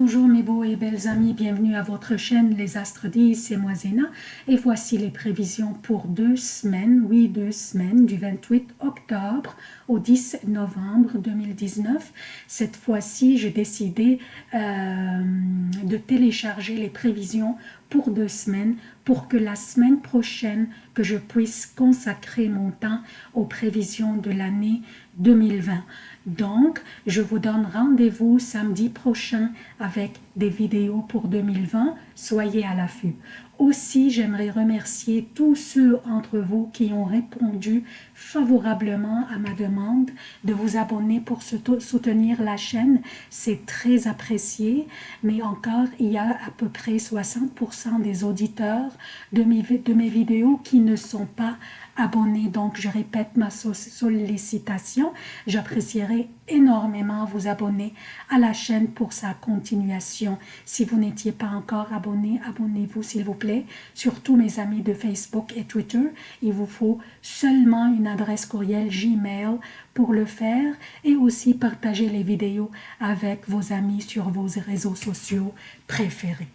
Bonjour mes beaux et belles amis, bienvenue à votre chaîne Les Astres disent, c'est moi Zéna et voici les prévisions pour 2 semaines, oui 2 semaines, du 28 octobre au 10 novembre 2019. Cette fois-ci, j'ai décidé de télécharger les prévisions pour 2 semaines pour que la semaine prochaine, que je puisse consacrer mon temps aux prévisions de l'année 2020. Donc, je vous donne rendez-vous samedi prochain avec des vidéos pour 2020. Soyez à l'affût. Aussi, j'aimerais remercier tous ceux entre vous qui ont répondu favorablement à ma demande de vous abonner pour soutenir la chaîne. C'est très apprécié, mais encore, il y a à peu près 60% des auditeurs de mes vidéos qui ne sont pas abonnés. Donc, je répète ma sollicitation. J'apprécierais énormément vous abonner à la chaîne pour sa continuation. Si vous n'étiez pas encore abonné, abonnez-vous s'il vous plaît. Surtout mes amis de Facebook et Twitter, il vous faut seulement une adresse courriel Gmail pour le faire et aussi partager les vidéos avec vos amis sur vos réseaux sociaux préférés.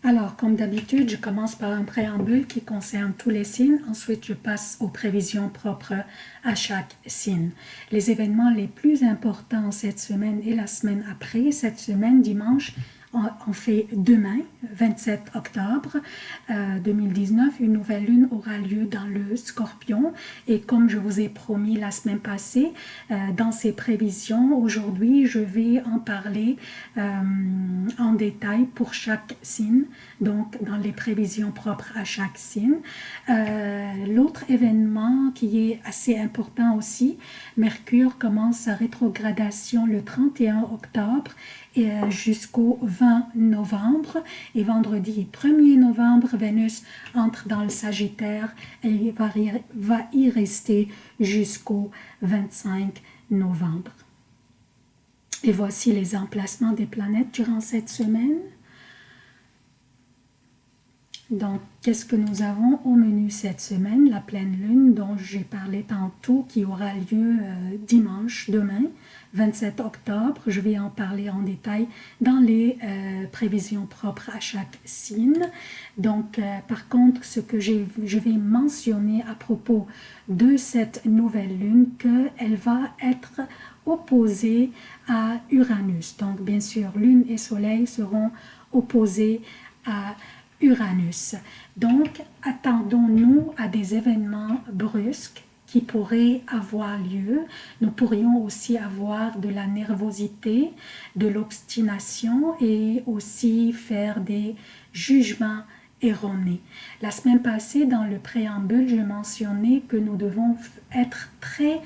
Alors, comme d'habitude, je commence par un préambule qui concerne tous les signes. Ensuite, je passe aux prévisions propres à chaque signe. Les événements les plus importants cette semaine et la semaine après, cette semaine, dimanche, on fait demain, 27 octobre 2019, une nouvelle lune aura lieu dans le Scorpion. Et comme je vous ai promis la semaine passée, dans ces prévisions, aujourd'hui, je vais en parler en détail pour chaque signe, donc dans les prévisions propres à chaque signe. L'autre événement qui est assez important aussi, Mercure commence sa rétrogradation le 31 octobre jusqu'au 20 novembre et vendredi 1er novembre, Vénus entre dans le Sagittaire et va y rester jusqu'au 25 novembre. Et voici les emplacements des planètes durant cette semaine. Donc, qu'est-ce que nous avons au menu cette semaine? La pleine lune dont j'ai parlé tantôt qui aura lieu dimanche, demain, 27 octobre. Je vais en parler en détail dans les prévisions propres à chaque signe. Donc, par contre, ce que je vais mentionner à propos de cette nouvelle lune, qu'elle va être opposée à Uranus. Donc, bien sûr, lune et soleil seront opposés à Uranus. Donc, attendons-nous à des événements brusques qui pourraient avoir lieu. Nous pourrions aussi avoir de la nervosité, de l'obstination et aussi faire des jugements erronés. La semaine passée, dans le préambule, je mentionnais que nous devons être très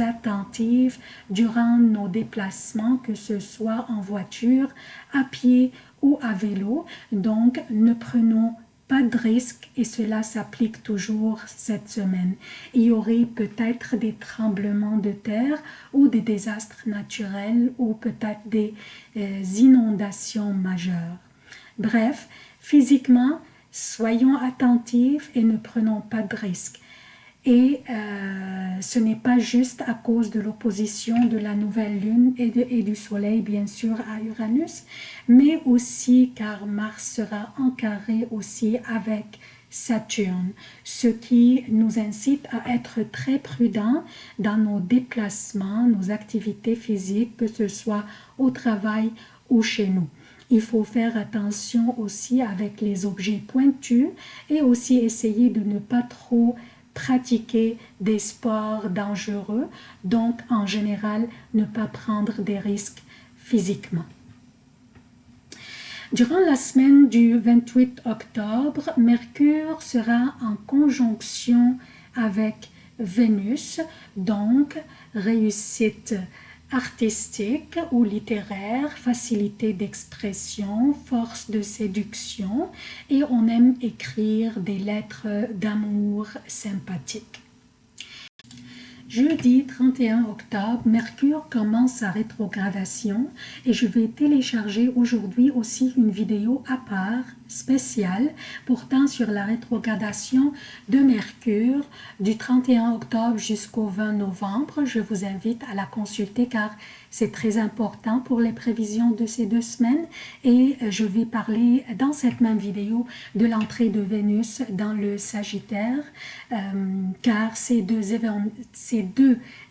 attentifs durant nos déplacements, que ce soit en voiture, à pied ou à vélo. Donc, ne prenons pas de risques et cela s'applique toujours cette semaine. Il y aurait peut-être des tremblements de terre ou des désastres naturels ou peut-être des inondations majeures. Bref, physiquement, soyons attentifs et ne prenons pas de risques. Et ce n'est pas juste à cause de l'opposition de la nouvelle lune et du soleil, bien sûr, à Uranus, mais aussi car Mars sera en carré aussi avec Saturne, ce qui nous incite à être très prudents dans nos déplacements, nos activités physiques, que ce soit au travail ou chez nous. Il faut faire attention aussi avec les objets pointus et aussi essayer de ne pas trop pratiquer des sports dangereux, donc en général ne pas prendre des risques physiquement. Durant la semaine du 28 octobre, Mercure sera en conjonction avec Vénus, donc réussite artistique ou littéraire, facilité d'expression, force de séduction et on aime écrire des lettres d'amour sympathiques. Jeudi 31 octobre, Mercure commence sa rétrogradation et je vais télécharger aujourd'hui aussi une vidéo à part spéciale portant sur la rétrogradation de Mercure du 31 octobre jusqu'au 20 novembre. Je vous invite à la consulter car C'est très important pour les prévisions de ces 2 semaines et je vais parler dans cette même vidéo de l'entrée de Vénus dans le Sagittaire car ces deux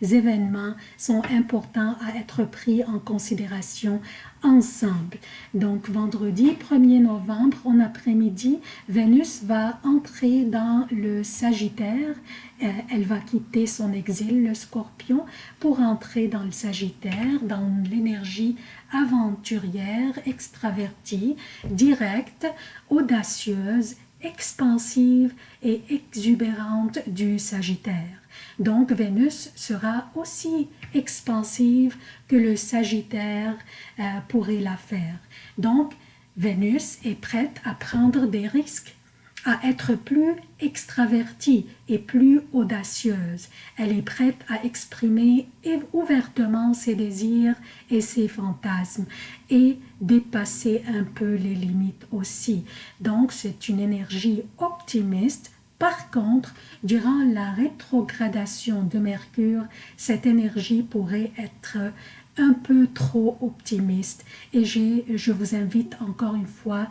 événements sont importants à être pris en considération ensemble. Donc vendredi 1er novembre en après-midi, Vénus va entrer dans le Sagittaire. Elle va quitter son exil, le Scorpion, pour entrer dans le Sagittaire, dans l'énergie aventurière, extravertie, directe, audacieuse, expansive et exubérante du Sagittaire. Donc Vénus sera aussi expansive que le Sagittaire pourrait la faire. Donc Vénus est prête à prendre des risques, à être plus extravertie et plus audacieuse. Elle est prête à exprimer ouvertement ses désirs et ses fantasmes et dépasser un peu les limites aussi. Donc c'est une énergie optimiste. Par contre, durant la rétrogradation de Mercure, cette énergie pourrait être un peu trop optimiste et je vous invite encore une fois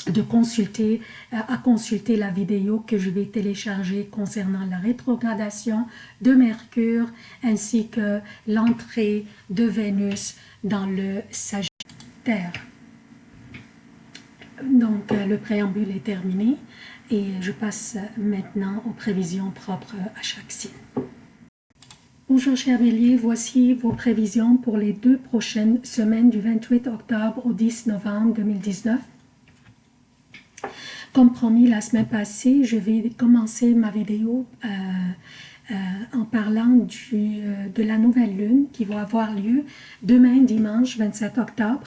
à consulter la vidéo que je vais télécharger concernant la rétrogradation de Mercure ainsi que l'entrée de Vénus dans le Sagittaire. Donc le préambule est terminé et je passe maintenant aux prévisions propres à chaque signe. Bonjour chers béliers, voici vos prévisions pour les 2 prochaines semaines du 28 octobre au 10 novembre 2019. Comme promis la semaine passée, je vais commencer ma vidéo en parlant de la nouvelle lune qui va avoir lieu demain dimanche 27 octobre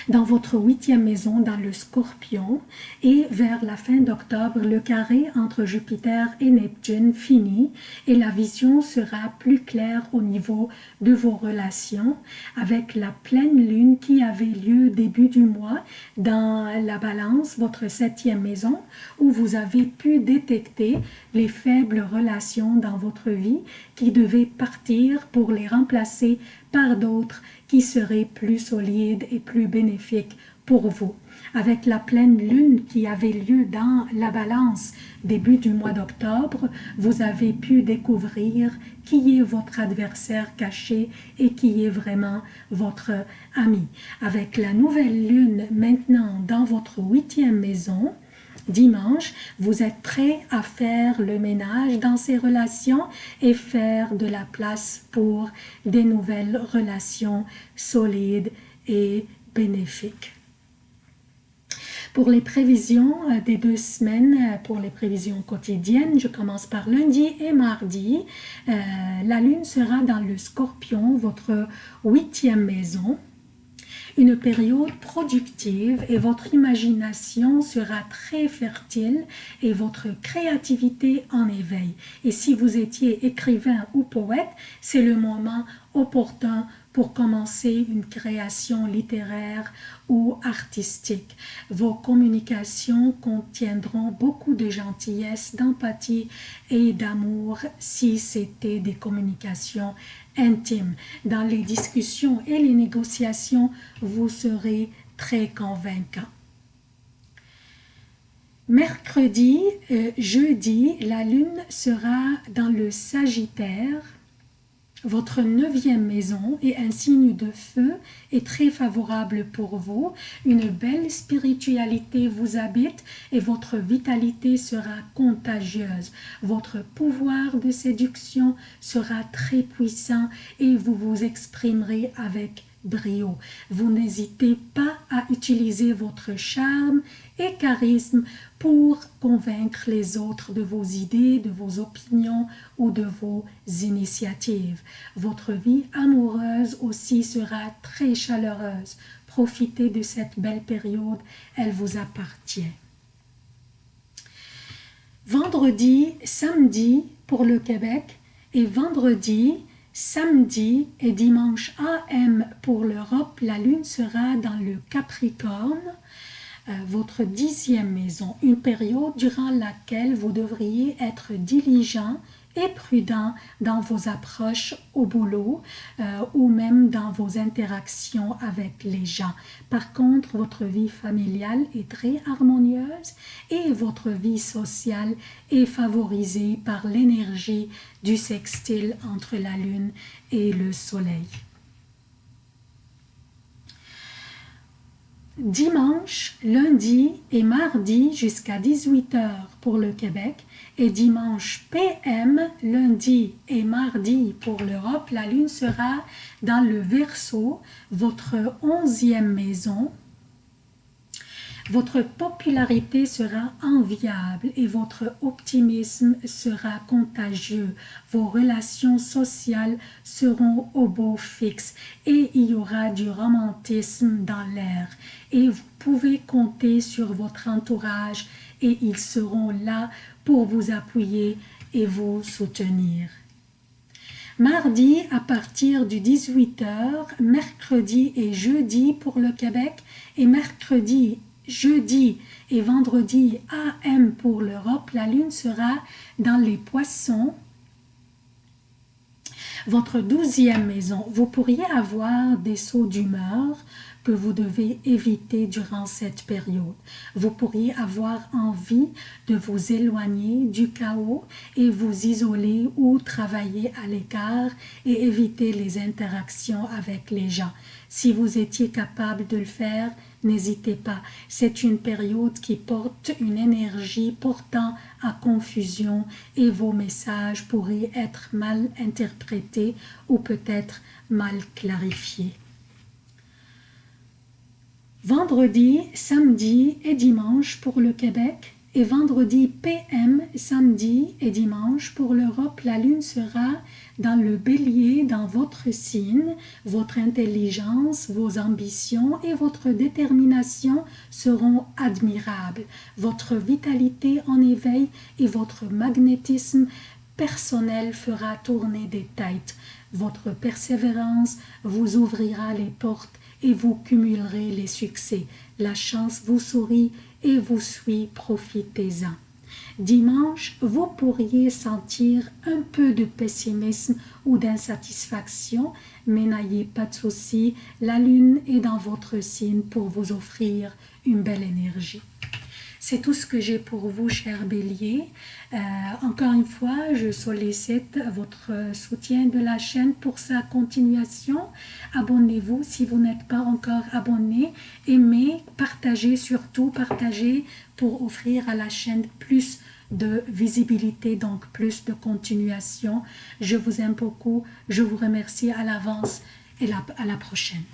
dans votre 8e maison dans le Scorpion et vers la fin d'octobre, le carré entre Jupiter et Neptune finit et la vision sera plus claire au niveau de vos relations avec la pleine lune qui avait lieu début du mois dans la Balance, votre 7e maison, où vous avez pu détecter les faibles relations dans votre vie qui devaient partir pour les remplacer par d'autres qui seraient plus solides et plus bénéfiques pour vous. Avec la pleine lune qui avait lieu dans la Balance début du mois d'octobre, vous avez pu découvrir qui est votre adversaire caché et qui est vraiment votre ami. Avec la nouvelle lune maintenant dans votre 8e maison, dimanche, vous êtes prêt à faire le ménage dans ces relations et faire de la place pour des nouvelles relations solides et bénéfiques. Pour les prévisions des 2 semaines, pour les prévisions quotidiennes, je commence par lundi et mardi. La lune sera dans le Scorpion, votre 8e maison. Une période productive et votre imagination sera très fertile et votre créativité en éveil. Et si vous étiez écrivain ou poète, c'est le moment opportun pour commencer une création littéraire ou artistique. Vos communications contiendront beaucoup de gentillesse, d'empathie et d'amour si c'était des communications intimes. Dans les discussions et les négociations, vous serez très convaincant. Mercredi, jeudi, la lune sera dans le Sagittaire. Votre 9e maison est un signe de feu et très favorable pour vous. Une belle spiritualité vous habite et votre vitalité sera contagieuse. Votre pouvoir de séduction sera très puissant et vous vous exprimerez avec brio. Vous n'hésitez pas à utiliser votre charme et charisme pour convaincre les autres de vos idées, de vos opinions ou de vos initiatives. Votre vie amoureuse aussi sera très chaleureuse. Profitez de cette belle période, elle vous appartient. Vendredi, samedi pour le Québec et vendredi, samedi et dimanche AM pour l'Europe, la lune sera dans le Capricorne, votre 10e maison, une période durant laquelle vous devriez être diligent et prudent dans vos approches au boulot ou même dans vos interactions avec les gens. Par contre, votre vie familiale est très harmonieuse et votre vie sociale est favorisée par l'énergie du sextile entre la Lune et le Soleil. Dimanche, lundi et mardi jusqu'à 18 h pour le Québec et dimanche PM, lundi et mardi pour l'Europe, la Lune sera dans le Verseau, votre 11e maison. Votre popularité sera enviable et votre optimisme sera contagieux. Vos relations sociales seront au beau fixe et il y aura du romantisme dans l'air. Et vous pouvez compter sur votre entourage et ils seront là pour vous appuyer et vous soutenir. Mardi à partir du 18 h, mercredi et jeudi pour le Québec et mercredi, jeudi et vendredi AM pour l'Europe, la Lune sera dans les Poissons, votre 12e maison. Vous pourriez avoir des sauts d'humeur que vous devez éviter durant cette période. Vous pourriez avoir envie de vous éloigner du chaos et vous isoler ou travailler à l'écart et éviter les interactions avec les gens. Si vous étiez capable de le faire, n'hésitez pas. C'est une période qui porte une énergie portant à confusion et vos messages pourraient être mal interprétés ou peut-être mal clarifiés. Vendredi, samedi et dimanche pour le Québec et vendredi PM, samedi et dimanche pour l'Europe, la Lune sera dans le Bélier, dans votre signe. Votre intelligence, vos ambitions et votre détermination seront admirables. Votre vitalité en éveil et votre magnétisme personnel fera tourner des têtes. Votre persévérance vous ouvrira les portes et vous cumulerez les succès. La chance vous sourit et vous suit, profitez-en. Dimanche, vous pourriez sentir un peu de pessimisme ou d'insatisfaction, mais n'ayez pas de souci, la Lune est dans votre signe pour vous offrir une belle énergie. C'est tout ce que j'ai pour vous, chers béliers. Encore une fois, je sollicite votre soutien de la chaîne pour sa continuation. Abonnez-vous si vous n'êtes pas encore abonné. Aimez, partagez, surtout partagez pour offrir à la chaîne plus de visibilité, donc plus de continuation. Je vous aime beaucoup. Je vous remercie à l'avance et à la prochaine.